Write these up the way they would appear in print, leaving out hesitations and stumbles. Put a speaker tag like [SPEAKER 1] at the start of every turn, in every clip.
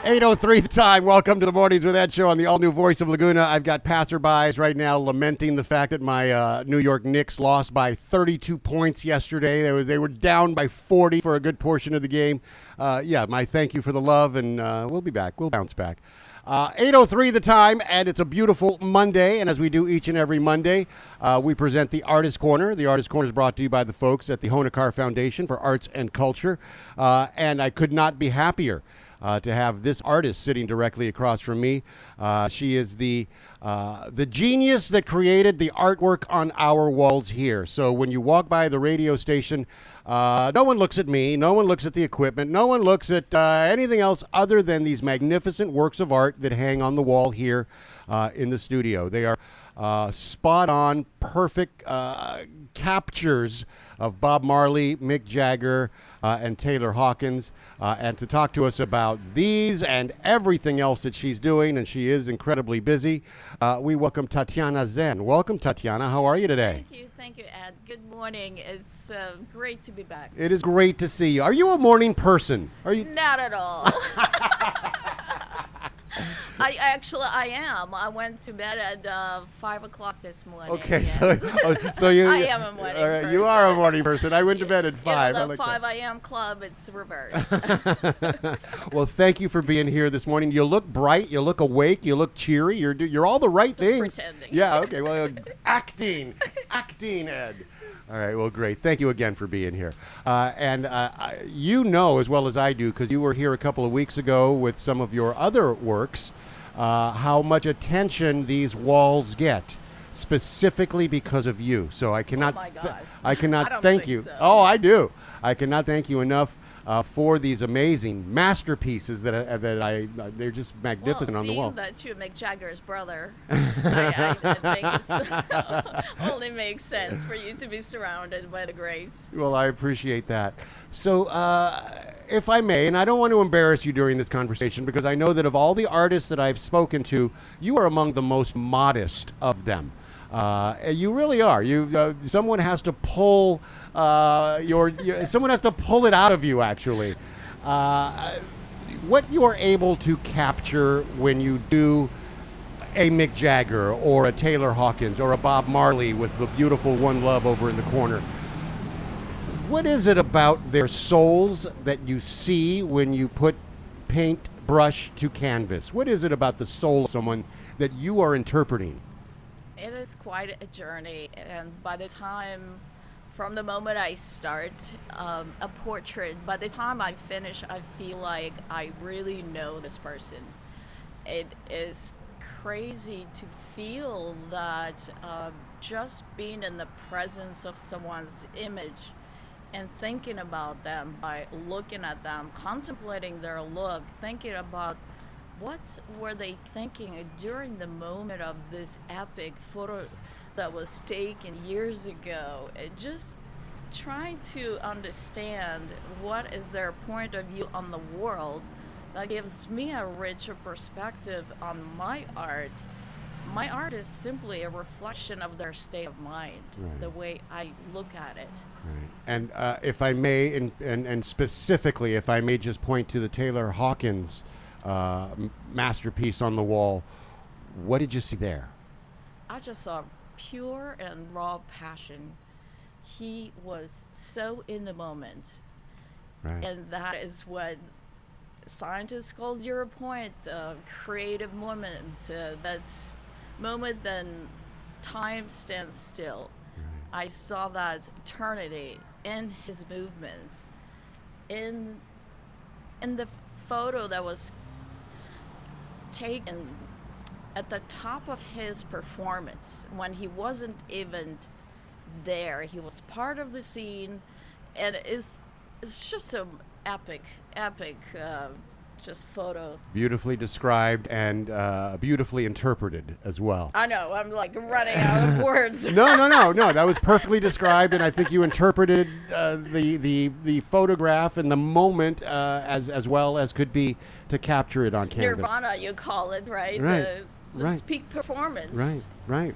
[SPEAKER 1] 8:03 the time. Welcome to the Mornings with Ed show on the all-new Voice of Laguna. I've got passerbys right now lamenting the fact that my New York Knicks lost by 32 points yesterday. They were down by 40 for a good portion of the game. My thank you for the love, and we'll be back. We'll bounce back. 8:03 the time, and it's a beautiful Monday. And as we do each and every Monday, we present the Artist Corner. The Artist Corner is brought to you by the folks at the Honacar Foundation for Arts and Culture. And I could not be happier to have this artist sitting directly across from me. She is the genius that created the artwork on our walls here. So when you walk by the radio station, no one looks at me, no one looks at the equipment, no one looks at anything else other than these magnificent works of art that hang on the wall here in the studio. They are spot-on, perfect captures of Bob Marley, Mick Jagger, and Taylor Hawkins, and to talk to us about these and everything else that she's doing, and she is incredibly busy, we welcome Tatyana Zen. Welcome, Tatyana. How are you today?
[SPEAKER 2] Thank you, Ed. Good morning. It's great to be back.
[SPEAKER 1] It is great to see you. Are you a morning person? Are you?
[SPEAKER 2] Not at all. I am. I went to bed at 5 o'clock this morning.
[SPEAKER 1] Okay,
[SPEAKER 2] yes.
[SPEAKER 1] so you.
[SPEAKER 2] I am a morning person.
[SPEAKER 1] You are a morning person. I went to bed at 5.
[SPEAKER 2] The 5 a.m. club, it's reversed.
[SPEAKER 1] Well, thank you for being here this morning. You look bright. You look awake. You look cheery. You're all the right things.
[SPEAKER 2] Pretending.
[SPEAKER 1] Yeah. Okay. Well, acting, Ed. All right. Well, great. Thank you again for being here. You know as well as I do, because you were here a couple of weeks ago with some of your other works, how much attention these walls get, specifically because of you. So I cannot.
[SPEAKER 2] Oh my gosh.
[SPEAKER 1] I cannot
[SPEAKER 2] I don't
[SPEAKER 1] thank
[SPEAKER 2] think
[SPEAKER 1] you.
[SPEAKER 2] so.
[SPEAKER 1] Oh, I do. I cannot thank you enough for these amazing masterpieces they're just magnificent on the wall.
[SPEAKER 2] Seeing that you're Mick Jagger's brother, I think it only makes sense for you to be surrounded by the greats.
[SPEAKER 1] Well, I appreciate that. So, if I may, and I don't want to embarrass you during this conversation, because I know that of all the artists that I've spoken to, you are among the most modest of them. You really are. Someone has to pull someone has to pull it out of you, actually. What you are able to capture when you do a Mick Jagger or a Taylor Hawkins or a Bob Marley with the beautiful One Love over in the corner. What is it about their souls that you see when you put paint brush to canvas? What is it about the soul of someone that you are interpreting?
[SPEAKER 2] It is quite a journey, and by the time, from the moment I start a portrait, by the time I finish, I feel like I really know this person. It is crazy to feel that just being in the presence of someone's image and thinking about them by looking at them, contemplating their look, thinking about what were they thinking during the moment of this epic photo that was taken years ago, and just trying to understand what is their point of view on the world. That gives me a richer perspective on my art. My art is simply a reflection of their state of mind, right. The way I look at it.
[SPEAKER 1] Right. And if I may, and specifically, if I may just point to the Taylor Hawkins masterpiece on the wall, what did you see there?
[SPEAKER 2] I just saw pure and raw passion. He was so in the moment.
[SPEAKER 1] Right.
[SPEAKER 2] And that is what scientists call 0 point, creative moment. That's moment then time stands still. Right. I saw that eternity in his movements, in the photo that was taken at the top of his performance when he wasn't even there. He was part of the scene, and it's just so epic just photo.
[SPEAKER 1] Beautifully described and beautifully interpreted as well.
[SPEAKER 2] I know, I'm like running out of words.
[SPEAKER 1] No, that was perfectly described, and I think you interpreted the photograph and the moment as well as could be to capture it on canvas.
[SPEAKER 2] Nirvana, you call it, right?
[SPEAKER 1] Right.
[SPEAKER 2] It's peak performance.
[SPEAKER 1] Right.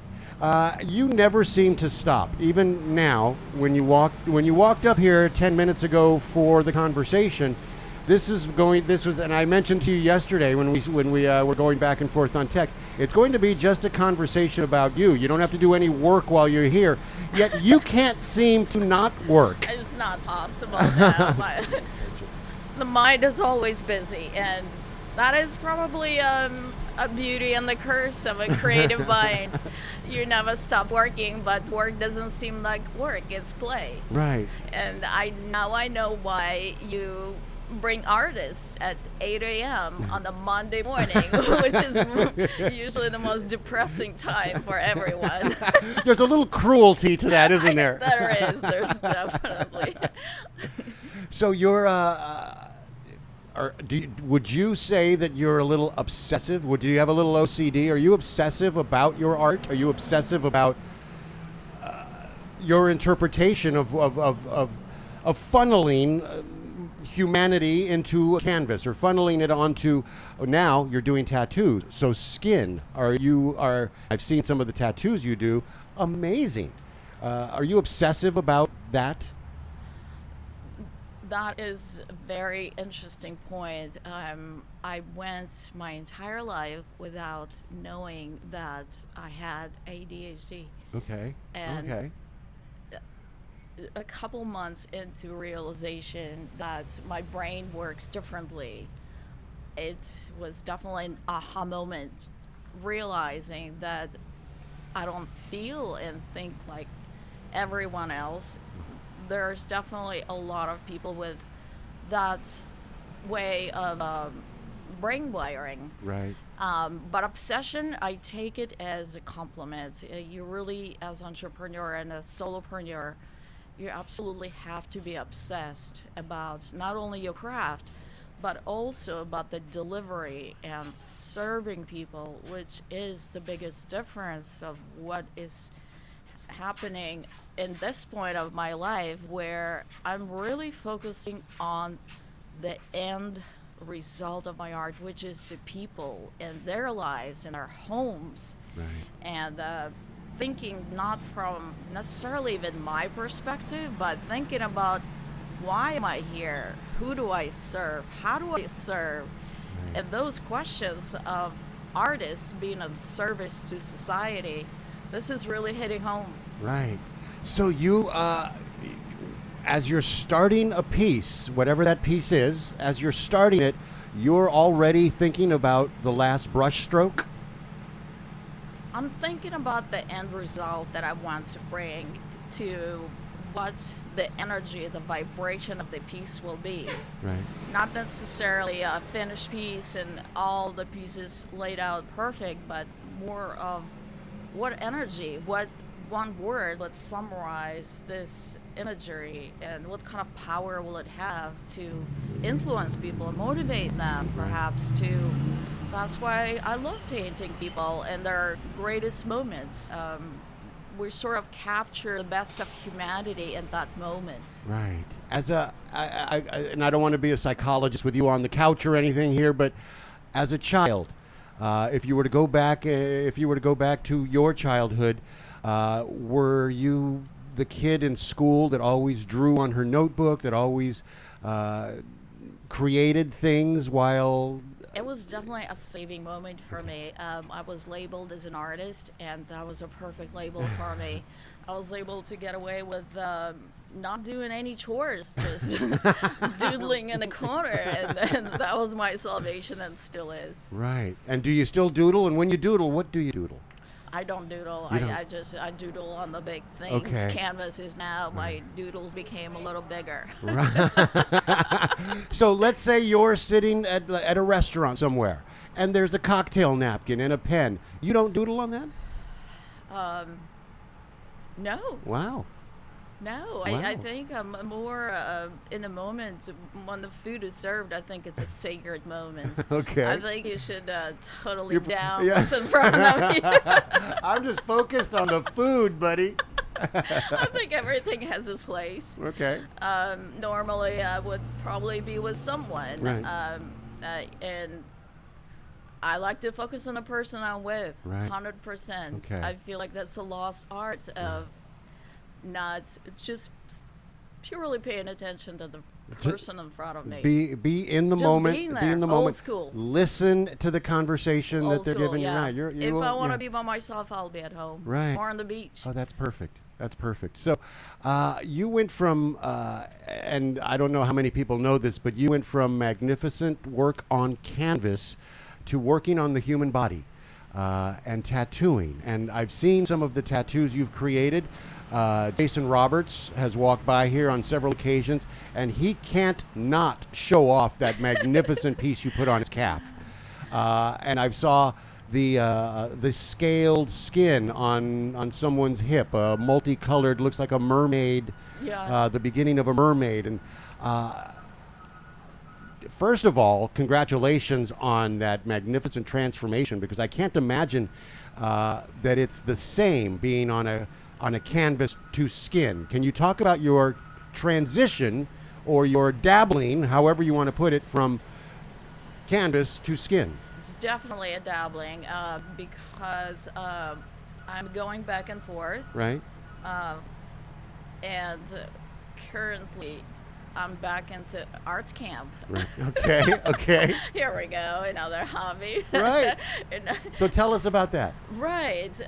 [SPEAKER 1] You never seem to stop. Even now, when you walked up here 10 minutes ago for the conversation, This was, and I mentioned to you yesterday when we were going back and forth on text. It's going to be just a conversation about you. You don't have to do any work while you're here. Yet you can't seem to not work.
[SPEAKER 2] It's not possible now. The mind is always busy, and that is probably a beauty and the curse of a creative mind. You never stop working, but work doesn't seem like work. It's play.
[SPEAKER 1] Right.
[SPEAKER 2] And I know why you bring artists at 8 a.m. on a Monday morning, which is usually the most depressing time for everyone.
[SPEAKER 1] There's a little cruelty to that, isn't there?
[SPEAKER 2] There is. There's definitely.
[SPEAKER 1] So you're, would you say that you're a little obsessive? Do you have a little OCD? Are you obsessive about your art? Are you obsessive about your interpretation of funneling humanity into a canvas, or funneling it onto? Now you're doing tattoos, so skin. I've seen some of the tattoos you do. Amazing. Are you obsessive about that?
[SPEAKER 2] That is a very interesting point. I went my entire life without knowing that I had ADHD.
[SPEAKER 1] Okay.
[SPEAKER 2] And
[SPEAKER 1] okay.
[SPEAKER 2] A couple months into realization that my brain works differently, it was definitely an aha moment, realizing that I don't feel and think like everyone else. There's definitely a lot of people with that way of brain wiring.
[SPEAKER 1] Right.
[SPEAKER 2] But obsession, I take it as a compliment. You really, as an entrepreneur and a solopreneur, you absolutely have to be obsessed about not only your craft, but also about the delivery and serving people, which is the biggest difference of what is happening in this point of my life, where I'm really focusing on the end result of my art, which is the people and their lives and their homes.
[SPEAKER 1] Right.
[SPEAKER 2] And thinking not from necessarily even my perspective, but thinking about why am I here? Who do I serve? How do I serve?
[SPEAKER 1] Right.
[SPEAKER 2] And those questions of artists being of service to society, this is really hitting home.
[SPEAKER 1] Right. So you, as you're starting a piece, whatever that piece is, as you're starting it, you're already thinking about the last brush stroke?
[SPEAKER 2] I'm thinking about the end result that I want to bring to what the energy, the vibration of the piece will be.
[SPEAKER 1] Right.
[SPEAKER 2] Not necessarily a finished piece and all the pieces laid out perfect, but more of what energy, what one word would summarize this imagery, and what kind of power will it have to influence people and motivate them perhaps to. That's why I love painting people and their greatest moments. We sort of capture the best of humanity in that moment.
[SPEAKER 1] Right. As and I don't want to be a psychologist with you on the couch or anything here, but as a child, if you were to go back to your childhood, were you the kid in school that always drew on her notebook, that always created things while?
[SPEAKER 2] It was definitely a saving moment for me. I was labeled as an artist, and that was a perfect label for me. I was able to get away with not doing any chores, just doodling in the corner, and that was my salvation, and still is.
[SPEAKER 1] Right. And do you still doodle? And when you doodle, what do you doodle?
[SPEAKER 2] I don't doodle.
[SPEAKER 1] You don't?
[SPEAKER 2] I doodle on the big things.
[SPEAKER 1] Okay.
[SPEAKER 2] Canvases now. My doodles became a little bigger.
[SPEAKER 1] Right. So let's say you're sitting at a restaurant somewhere, and there's a cocktail napkin and a pen. You don't doodle on that?
[SPEAKER 2] No.
[SPEAKER 1] Wow.
[SPEAKER 2] No,
[SPEAKER 1] Wow.
[SPEAKER 2] I think I'm more in the moment when the food is served. I think it's a sacred moment.
[SPEAKER 1] Okay.
[SPEAKER 2] I think you should totally
[SPEAKER 1] You're-
[SPEAKER 2] down
[SPEAKER 1] yeah.
[SPEAKER 2] what's in front of me.
[SPEAKER 1] I'm just focused on the food, buddy.
[SPEAKER 2] I think everything has its place.
[SPEAKER 1] Okay.
[SPEAKER 2] Normally, I would probably be with someone.
[SPEAKER 1] Right.
[SPEAKER 2] And I like to focus on the person I'm with,
[SPEAKER 1] Right.
[SPEAKER 2] 100%.
[SPEAKER 1] Okay.
[SPEAKER 2] I feel like that's a lost art of not just really paying attention to the person in front of me.
[SPEAKER 1] Be in the
[SPEAKER 2] Just
[SPEAKER 1] moment.
[SPEAKER 2] being
[SPEAKER 1] Be
[SPEAKER 2] there.
[SPEAKER 1] in the
[SPEAKER 2] Old
[SPEAKER 1] moment.
[SPEAKER 2] school.
[SPEAKER 1] Listen to the conversation that
[SPEAKER 2] Old
[SPEAKER 1] they're
[SPEAKER 2] school,
[SPEAKER 1] giving you.
[SPEAKER 2] yeah.
[SPEAKER 1] Right.
[SPEAKER 2] If I want to be by myself, I'll be at home.
[SPEAKER 1] Right.
[SPEAKER 2] Or on the beach.
[SPEAKER 1] Oh, that's perfect. That's perfect. So, you went from, and I don't know how many people know this, but you went from magnificent work on canvas to working on the human body and tattooing. And I've seen some of the tattoos you've created. Jason Roberts has walked by here on several occasions, and he can't not show off that magnificent piece you put on his calf. And I've saw the scaled skin on someone's hip, multicolored, looks like a mermaid, the beginning of a mermaid. And first of all, congratulations on that magnificent transformation, because I can't imagine that it's the same being on a canvas to skin. Can you talk about your transition or your dabbling, however you want to put it, from canvas to skin?
[SPEAKER 2] It's definitely a dabbling because I'm going back and forth.
[SPEAKER 1] Right.
[SPEAKER 2] And currently I'm back into art camp.
[SPEAKER 1] Right. Okay. Okay.
[SPEAKER 2] Here we go, another hobby.
[SPEAKER 1] Right. So tell us about that.
[SPEAKER 2] Right.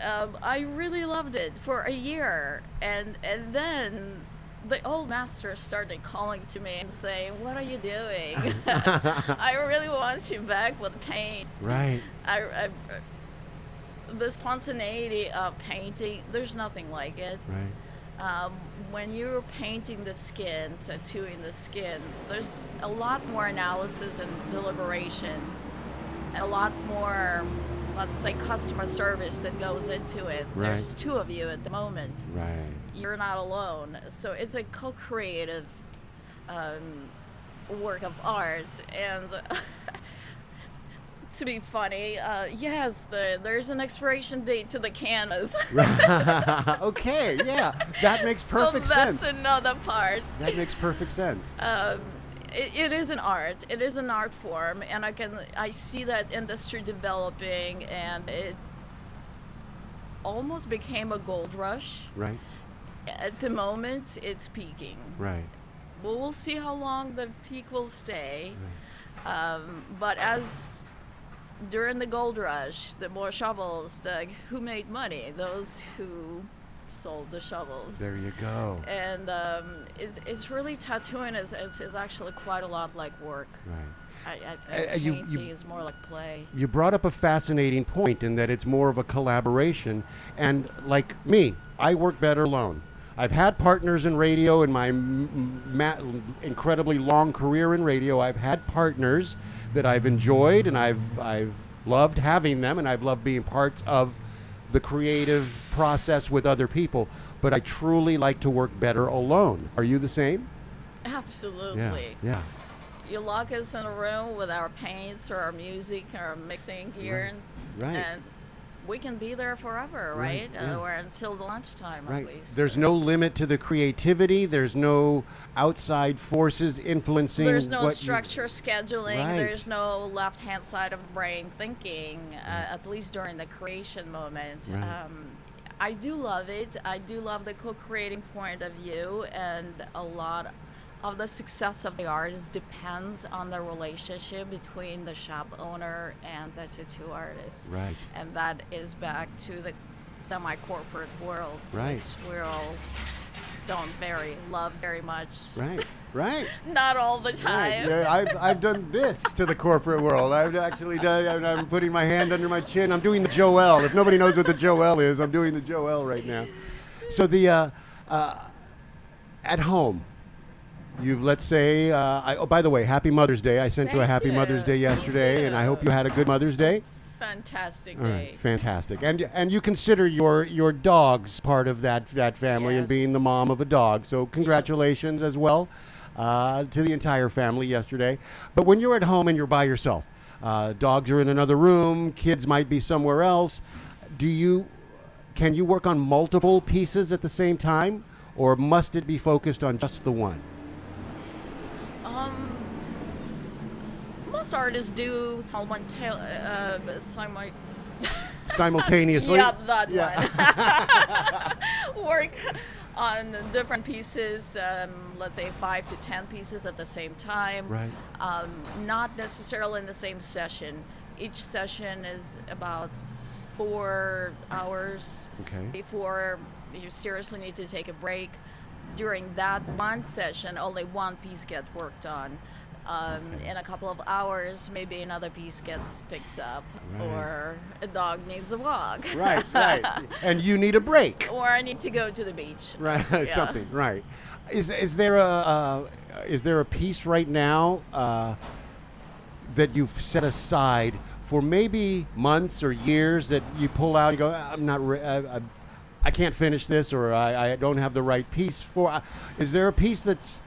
[SPEAKER 2] I really loved it for a year, and then the old master started calling to me and saying, "What are you doing? I really want you back with paint."
[SPEAKER 1] Right.
[SPEAKER 2] The spontaneity of painting, there's nothing like it.
[SPEAKER 1] Right.
[SPEAKER 2] When you're painting the skin, tattooing the skin, there's a lot more analysis and deliberation, and a lot more, let's say, customer service that goes into it.
[SPEAKER 1] Right.
[SPEAKER 2] There's two of you at the moment.
[SPEAKER 1] Right.
[SPEAKER 2] You're not alone. So it's a co-creative work of art. And to be funny, yes, there's an expiration date to the canvas.
[SPEAKER 1] Okay, yeah, that makes perfect sense.
[SPEAKER 2] So that's another part.
[SPEAKER 1] That makes perfect sense.
[SPEAKER 2] It is an art. It is an art form, and I see that industry developing, and it almost became a gold rush.
[SPEAKER 1] Right.
[SPEAKER 2] At the moment, it's peaking.
[SPEAKER 1] Right.
[SPEAKER 2] Well, we'll see how long the peak will stay.
[SPEAKER 1] Right.
[SPEAKER 2] But as during the gold rush, the more shovels, who made money? Those who sold the shovels.
[SPEAKER 1] There you go.
[SPEAKER 2] And it's really, tattooing is actually quite a lot like work.
[SPEAKER 1] Right.
[SPEAKER 2] I think painting is more like play.
[SPEAKER 1] You brought up a fascinating point in that it's more of a collaboration. And like me, I work better alone. I've had partners in radio in my incredibly long career in radio. I've had partners that I've enjoyed, and I've loved having them, and I've loved being part of the creative process with other people. But I truly like to work better alone. Are you the same?
[SPEAKER 2] Absolutely.
[SPEAKER 1] Yeah.
[SPEAKER 2] You lock us in a room with our paints or our music or our mixing gear,
[SPEAKER 1] Right.
[SPEAKER 2] and we can be there forever, right? Or until the lunchtime,
[SPEAKER 1] Right.
[SPEAKER 2] at least.
[SPEAKER 1] There's no limit to the creativity. There's no outside forces influencing.
[SPEAKER 2] There's no
[SPEAKER 1] what
[SPEAKER 2] structure scheduling.
[SPEAKER 1] Right.
[SPEAKER 2] There's no left-hand side of the brain thinking, at least during the creation moment.
[SPEAKER 1] Right.
[SPEAKER 2] I do love it. I do love the co-creating point of view, and a lot of the success of the artist depends on the relationship between the shop owner and the tattoo artist.
[SPEAKER 1] Right.
[SPEAKER 2] And that is back to the semi-corporate world,
[SPEAKER 1] Right.
[SPEAKER 2] which we all don't love very much.
[SPEAKER 1] Right. Right.
[SPEAKER 2] Not all the time.
[SPEAKER 1] Right. Yeah, I've done this to the corporate world. I've actually done. I'm putting my hand under my chin. I'm doing the Joel. If nobody knows what the Joel is, I'm doing the Joel right now. So the at home, let's say. Oh, by the way, Happy Mother's Day. I sent you a
[SPEAKER 2] Thank
[SPEAKER 1] Happy
[SPEAKER 2] you.
[SPEAKER 1] Mother's Day yesterday, and I hope you had a good Mother's Day.
[SPEAKER 2] Fantastic
[SPEAKER 1] All
[SPEAKER 2] day.
[SPEAKER 1] right, fantastic. And you consider your dogs part of that family and being the
[SPEAKER 2] Yes.
[SPEAKER 1] mom of a dog. So congratulations as well to the entire family yesterday. But when you're at home and you're by yourself, dogs are in another room, kids might be somewhere else. Can you work on multiple pieces at the same time, or must it be focused on just the one?
[SPEAKER 2] Most artists do
[SPEAKER 1] Simultaneously.
[SPEAKER 2] Yep, that one. Work on different pieces, let's say 5 to 10 pieces at the same time.
[SPEAKER 1] Right.
[SPEAKER 2] Not necessarily in the same session. Each session is about 4 hours
[SPEAKER 1] Okay.
[SPEAKER 2] before you seriously need to take a break. During that one session, only one piece gets worked on. In a couple of hours, maybe another piece gets picked up,
[SPEAKER 1] Right.
[SPEAKER 2] or a dog needs a walk.
[SPEAKER 1] Right, right. And you need a break.
[SPEAKER 2] Or I need to go to the beach.
[SPEAKER 1] Right,
[SPEAKER 2] Yeah.
[SPEAKER 1] something. Right. Is there a piece right now that you've set aside for maybe months or years that you pull out and go, I'm not, I can't finish this, or I don't have the right piece for? Is there a piece that's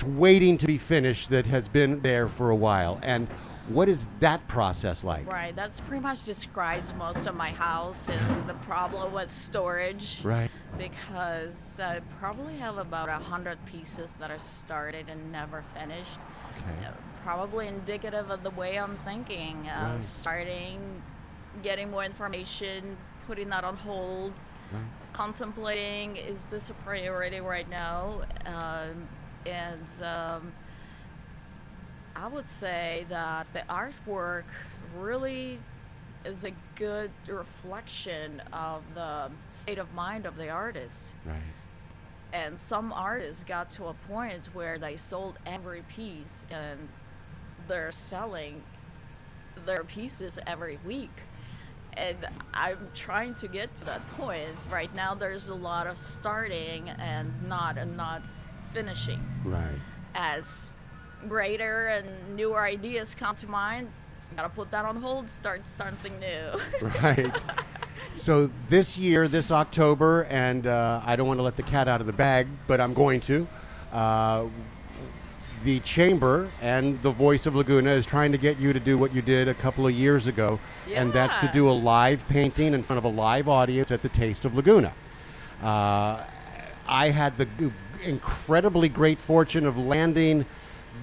[SPEAKER 1] waiting to be finished that has been there for a while? And what is that process like?
[SPEAKER 2] Right, that's pretty much describes most of my house and the problem with storage.
[SPEAKER 1] Right.
[SPEAKER 2] Because I probably have about 100 pieces that are started and never finished.
[SPEAKER 1] Okay.
[SPEAKER 2] Probably indicative of the way I'm thinking.
[SPEAKER 1] Right.
[SPEAKER 2] Starting, getting more information, putting that on hold,
[SPEAKER 1] Right.
[SPEAKER 2] contemplating, is this a priority right now? And I would say that the artwork really is a good reflection of the state of mind of the artist.
[SPEAKER 1] Right.
[SPEAKER 2] And some artists got to a point where they sold every piece and they're selling their pieces every week. And I'm trying to get to that point. Right now there's a lot of starting and not finishing.
[SPEAKER 1] Right.
[SPEAKER 2] As greater and newer ideas come to mind, gotta put that on hold, start something new.
[SPEAKER 1] Right. So this year, this October, and I don't want to let the cat out of the bag, but I'm going to. The Chamber and the Voice of Laguna is trying to get you to do what you did a couple of years ago, and that's to
[SPEAKER 2] Yeah.
[SPEAKER 1] do a live painting in front of a live audience at the Taste of Laguna. I had the incredibly great fortune of landing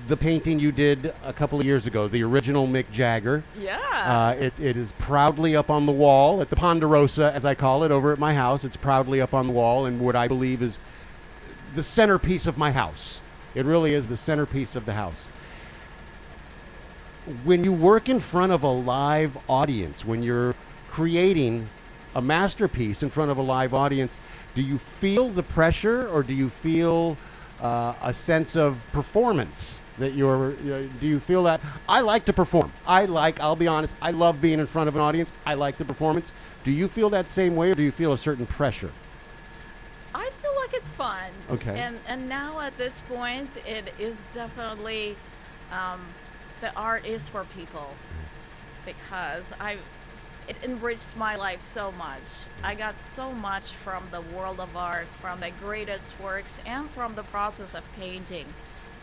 [SPEAKER 1] the painting you did a couple of years ago, the original Mick Jagger.
[SPEAKER 2] Yeah.
[SPEAKER 1] It is proudly up on the wall at the Ponderosa, as I call it, over at my house. It's proudly up on the wall in what I believe is the centerpiece of my house. It really is the centerpiece of the house. When you work in front of a live audience, when you're creating a masterpiece in front of a live audience, do you feel the pressure, or do you feel a sense of performance that do you feel that? I like to perform. I'll be honest, I love being in front of an audience. I like the performance. Do you feel that same way, or do you feel a certain pressure?
[SPEAKER 2] I feel like it's fun.
[SPEAKER 1] Okay.
[SPEAKER 2] And now at this point, it is definitely, the art is for people, because it enriched my life so much. I got so much from the world of art, from the greatest works, and from the process of painting.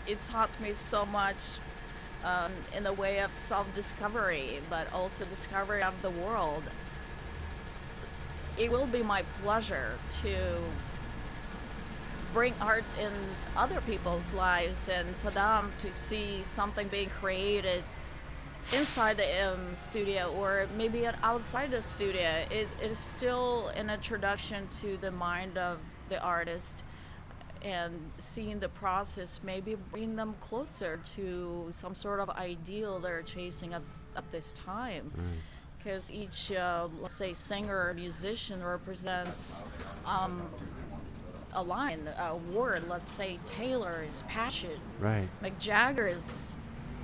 [SPEAKER 2] It taught me so much in the way of self-discovery, but also discovery of the world. It will be my pleasure to bring art in other people's lives, and for them to see something being created inside the studio, or maybe outside the studio. It is still an introduction to the mind of the artist, and seeing the process maybe bring them closer to some sort of ideal they're chasing at this time. Because each, let's say, singer or musician represents a line, a word. Let's say Taylor is passion.
[SPEAKER 1] Right.
[SPEAKER 2] Mick Jagger is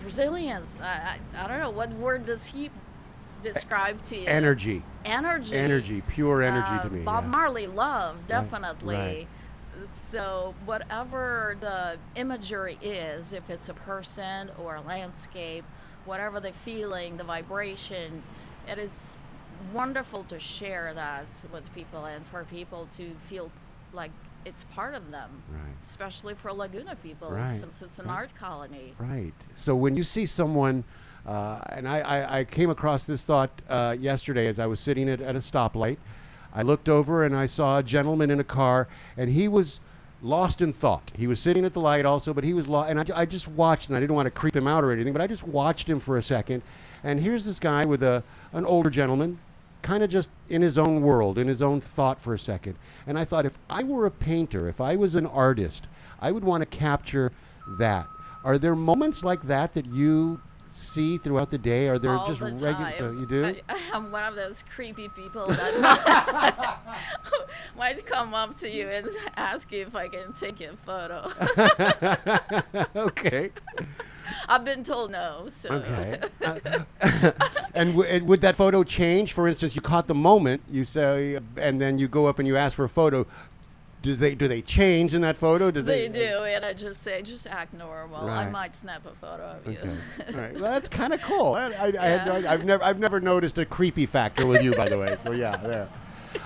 [SPEAKER 2] resilience. I don't know, what word does he describe to you?
[SPEAKER 1] Energy.
[SPEAKER 2] Energy.
[SPEAKER 1] Pure energy to me.
[SPEAKER 2] Bob
[SPEAKER 1] yeah.
[SPEAKER 2] Marley, love, definitely.
[SPEAKER 1] right.
[SPEAKER 2] So whatever the imagery is, if it's a person or a landscape, whatever the feeling, the vibration, it is wonderful to share that with people, and for people to feel like it's part of them,
[SPEAKER 1] Right.
[SPEAKER 2] especially for Laguna people,
[SPEAKER 1] Right.
[SPEAKER 2] since it's an art colony.
[SPEAKER 1] Right. So when you see someone, and I came across this thought yesterday as I was sitting at a stoplight. I looked over and I saw a gentleman in a car, and he was lost in thought. He was sitting at the light also, but he was lost. And I just watched, and I didn't want to creep him out or anything, but I just watched him for a second. And here's this guy with an older gentleman, kind of just in his own world, in his own thought for a second. And I thought, if I were a painter, if I was an artist, I would want to capture that. Are there moments like that that you see throughout the day? Are there
[SPEAKER 2] All
[SPEAKER 1] just
[SPEAKER 2] the
[SPEAKER 1] regular?
[SPEAKER 2] time.
[SPEAKER 1] So you do?
[SPEAKER 2] I am one of those creepy people that might come up to you and ask you if I can take your photo.
[SPEAKER 1] Okay.
[SPEAKER 2] I've been told no, so.
[SPEAKER 1] Okay. And would that photo change? For instance, you caught the moment, you say, and then you go up and you ask for a photo. Do they change in that photo?
[SPEAKER 2] They do, and I just say, just act normal. I
[SPEAKER 1] Right.
[SPEAKER 2] might snap a photo of you.
[SPEAKER 1] Okay. All right. Well, that's kind of cool.
[SPEAKER 2] Yeah.
[SPEAKER 1] I've never noticed a creepy factor with you, by the way. So yeah, there.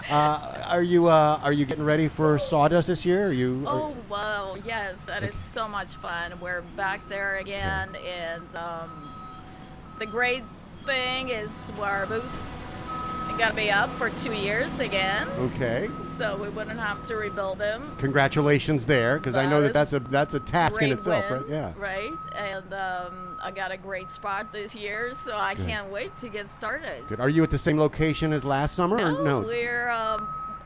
[SPEAKER 1] Are you getting ready for Sawdust this year? Are you?
[SPEAKER 2] Oh, wow, yes, that is so much fun. We're back there again, and the great thing is our booth's going to be up for 2 years again,
[SPEAKER 1] Okay.
[SPEAKER 2] so we wouldn't have to rebuild them.
[SPEAKER 1] Congratulations there, because I know that
[SPEAKER 2] That
[SPEAKER 1] that's a task in
[SPEAKER 2] Great
[SPEAKER 1] itself,
[SPEAKER 2] win,
[SPEAKER 1] right? Yeah.
[SPEAKER 2] Right, and I got a great spot this year, so I can't wait to get started.
[SPEAKER 1] Good. Are you at the same location as last summer? Or no.
[SPEAKER 2] We're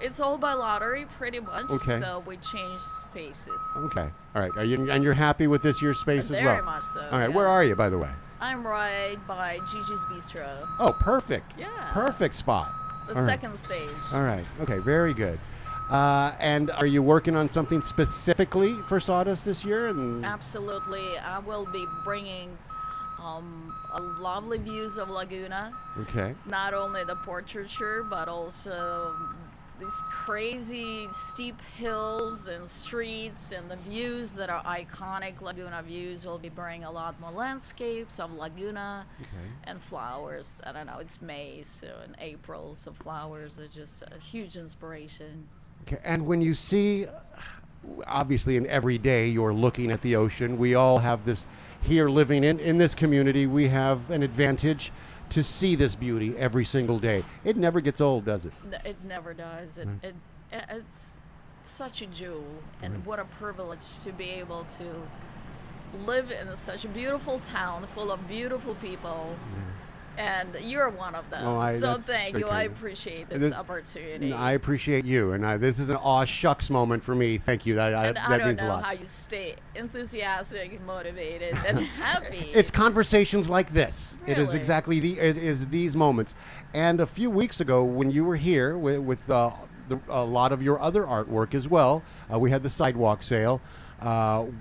[SPEAKER 2] it's all by lottery pretty much.
[SPEAKER 1] Okay.
[SPEAKER 2] So we changed spaces.
[SPEAKER 1] Okay. All right. And you're happy with this year's space as well?
[SPEAKER 2] Very much so.
[SPEAKER 1] All right.
[SPEAKER 2] yeah.
[SPEAKER 1] Where are you, by the way?
[SPEAKER 2] I'm right by Gigi's Bistro,
[SPEAKER 1] Oh, perfect.
[SPEAKER 2] Yeah.
[SPEAKER 1] Perfect spot.
[SPEAKER 2] the
[SPEAKER 1] All right.
[SPEAKER 2] second stage.
[SPEAKER 1] All right. Okay. Very good. And are you working on something specifically for Sawdust this year? And
[SPEAKER 2] Absolutely, I will be bringing a lovely views of Laguna.
[SPEAKER 1] okay.
[SPEAKER 2] Not only the portraiture, but also these crazy steep hills and streets and the views that are iconic Laguna views. Will be bringing a lot more landscapes of Laguna
[SPEAKER 1] Okay.
[SPEAKER 2] and flowers. I don't know, it's May, so in April, so flowers are just a huge inspiration.
[SPEAKER 1] Okay. And when you see, obviously, in every day you're looking at the ocean. We all have this here living in this community. We have an advantage to see this beauty every single day. It never gets old, does it?
[SPEAKER 2] It never does. It's such a jewel, and what a privilege to be able to live in such a beautiful town full of beautiful people. And you're one of them.
[SPEAKER 1] Oh,
[SPEAKER 2] so
[SPEAKER 1] that's
[SPEAKER 2] thank
[SPEAKER 1] very
[SPEAKER 2] you. I
[SPEAKER 1] kind.
[SPEAKER 2] appreciate
[SPEAKER 1] And
[SPEAKER 2] this
[SPEAKER 1] it-
[SPEAKER 2] opportunity.
[SPEAKER 1] I appreciate you, and this is an aw shucks moment for me. Thank you.
[SPEAKER 2] and
[SPEAKER 1] That
[SPEAKER 2] I don't
[SPEAKER 1] means a
[SPEAKER 2] know
[SPEAKER 1] lot.
[SPEAKER 2] how you stay enthusiastic, motivated, and happy.
[SPEAKER 1] It's conversations like this. It is
[SPEAKER 2] Really?
[SPEAKER 1] exactly it is these moments. And a few weeks ago, when you were here with a lot of your other artwork as well, we had the sidewalk sale.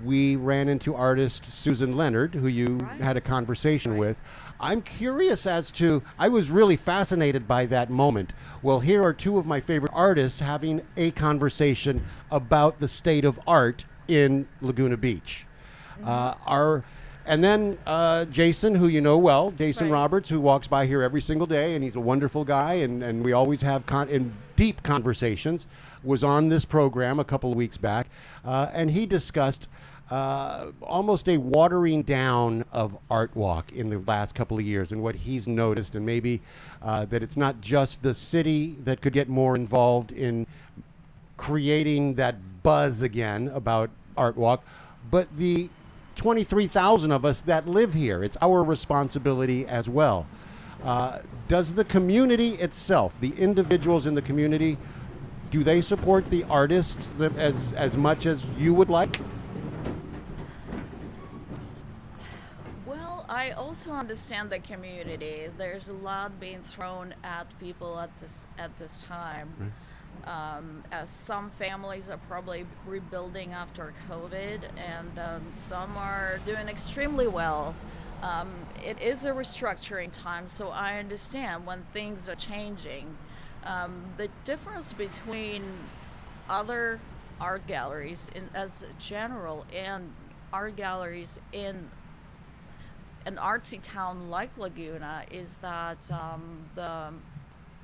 [SPEAKER 1] We ran into artist Susan Leonard, who you had a conversation with. I'm curious as to, I was really fascinated by that moment. Well, here are two of my favorite artists having a conversation about the state of art in Laguna Beach. And then Jason, who you know well, Jason
[SPEAKER 2] Right.
[SPEAKER 1] Roberts, who walks by here every single day, and he's a wonderful guy, and we always have deep conversations, was on this program a couple of weeks back, and he discussed almost a watering down of Art Walk in the last couple of years, and what he's noticed, and maybe that it's not just the city that could get more involved in creating that buzz again about Art Walk, but the 23,000 of us that live here. It's our responsibility as well. Does the community itself, the individuals in the community, do they support the artists as much as you would like?
[SPEAKER 2] Well, I also understand the community. There's a lot being thrown at people at this time. As some families are probably rebuilding after COVID, and some are doing extremely well. It is a restructuring time, so I understand when things are changing. The difference between other art galleries as general and art galleries in an artsy town like Laguna is that the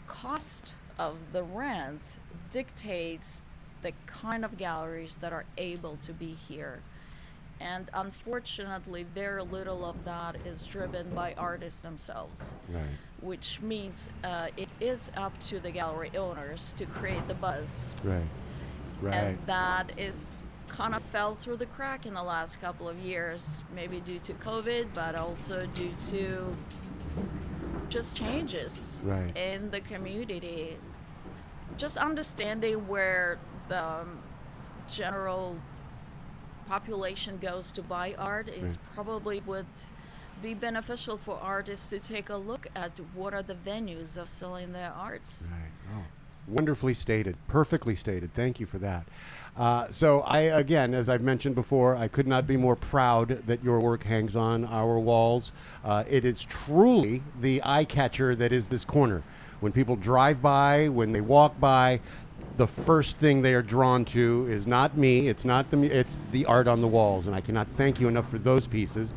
[SPEAKER 2] cost of the rent dictates the kind of galleries that are able to be here. And unfortunately, very little of that is driven by artists themselves,
[SPEAKER 1] Right.
[SPEAKER 2] which means it is up to the gallery owners to create the buzz.
[SPEAKER 1] Right. Right.
[SPEAKER 2] And that is kind of fell through the crack in the last couple of years, maybe due to COVID, but also due to just changes
[SPEAKER 1] Right.
[SPEAKER 2] in the community. Just understanding where the general population goes to buy art is
[SPEAKER 1] Right.
[SPEAKER 2] probably would be beneficial for artists to take a look at what are the venues of selling their arts.
[SPEAKER 1] Right. Oh, wonderfully stated. Perfectly stated. Thank you for that. So again, as I've mentioned before, I could not be more proud that your work hangs on our walls. It is truly the eye catcher that is this corner. When people drive by, when they walk by, the first thing they are drawn to is not me. It's not it's the art on the walls, and I cannot thank you enough for those pieces.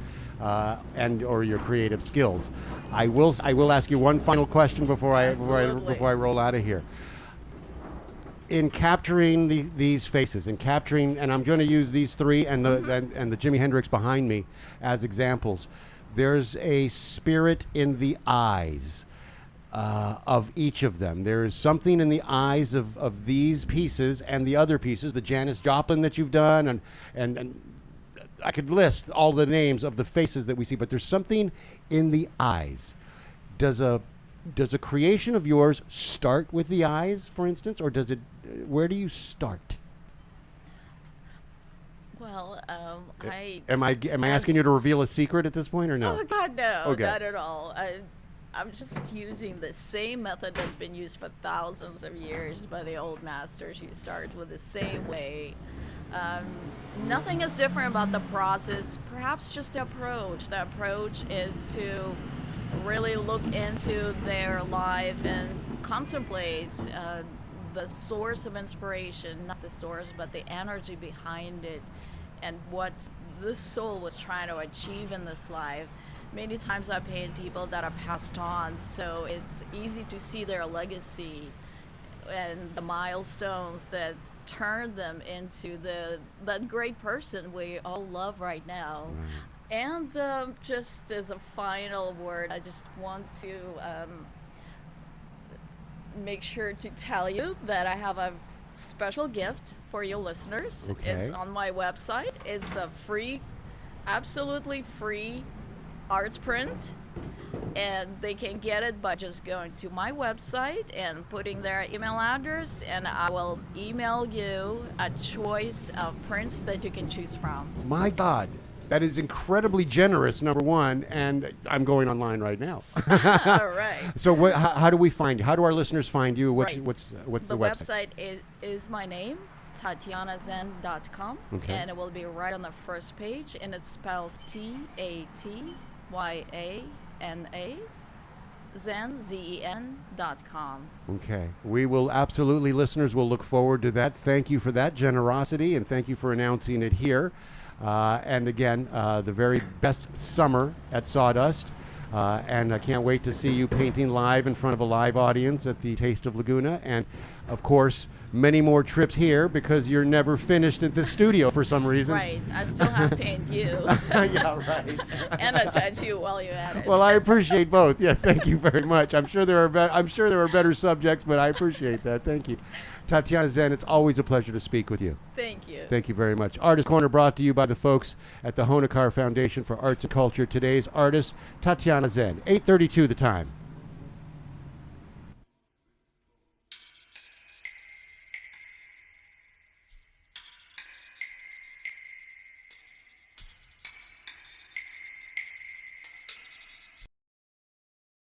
[SPEAKER 1] And or your creative skills. I will ask you one final question before I roll out of here. In capturing these faces, and I'm going to use these three and the Jimi Hendrix behind me as examples. There's a spirit in the eyes of each of them. There is something in the eyes of these pieces and the other pieces, the Janis Joplin that you've done, and I could list all the names of the faces that we see, but there's something in the eyes. Does a creation of yours start with the eyes, for instance, or does it? Where do you start?
[SPEAKER 2] Well,
[SPEAKER 1] Am I asking you to reveal a secret at this point, or no?
[SPEAKER 2] Oh God, no,
[SPEAKER 1] Okay.
[SPEAKER 2] not at all. I'm just using the same method that's been used for thousands of years by the old masters. You start with the same way. Nothing is different about the process, perhaps just the approach. The approach is to really look into their life and contemplate the source of inspiration, not the source, but the energy behind it, and what this soul was trying to achieve in this life. Many times I paint people that are passed on, so it's easy to see their legacy and the milestones that turned them into that great person we all love right now.
[SPEAKER 1] Right.
[SPEAKER 2] And just as a final word, I just want to make sure to tell you that I have a special gift for your listeners.
[SPEAKER 1] Okay.
[SPEAKER 2] It's on my website. It's a free, absolutely free art print, and they can get it by just going to my website and putting their email address, and I will email you a choice of prints that you can choose from.
[SPEAKER 1] My God, that is incredibly generous. Number one, and I'm going online right now.
[SPEAKER 2] All right.
[SPEAKER 1] So, how do we find you? How do our listeners find you? What's the website?
[SPEAKER 2] Is my name, TatyanaZen.com,
[SPEAKER 1] Okay.
[SPEAKER 2] and it will be right on the first page, and it spells TatyanaZen, Zen.com.
[SPEAKER 1] Okay. We will absolutely, listeners will look forward to that. Thank you for that generosity, and thank you for announcing it here. And again, the very best summer at Sawdust. And I can't wait to see you painting live in front of a live audience at the Taste of Laguna. And, of course, many more trips here because you're never finished at the studio for some reason.
[SPEAKER 2] Right. I still have to paint you.
[SPEAKER 1] Yeah, right.
[SPEAKER 2] And a tattoo while you're at it.
[SPEAKER 1] Well, I appreciate both. Yeah, thank you very much. I'm sure there are better subjects, but I appreciate that. Thank you. Tatyana Zen, it's always a pleasure to speak with you.
[SPEAKER 2] Thank you.
[SPEAKER 1] Thank you very much. Artist Corner brought to you by the folks at the Honacar Foundation for Arts and Culture. Today's artist, Tatyana Zen. 8:32 the time.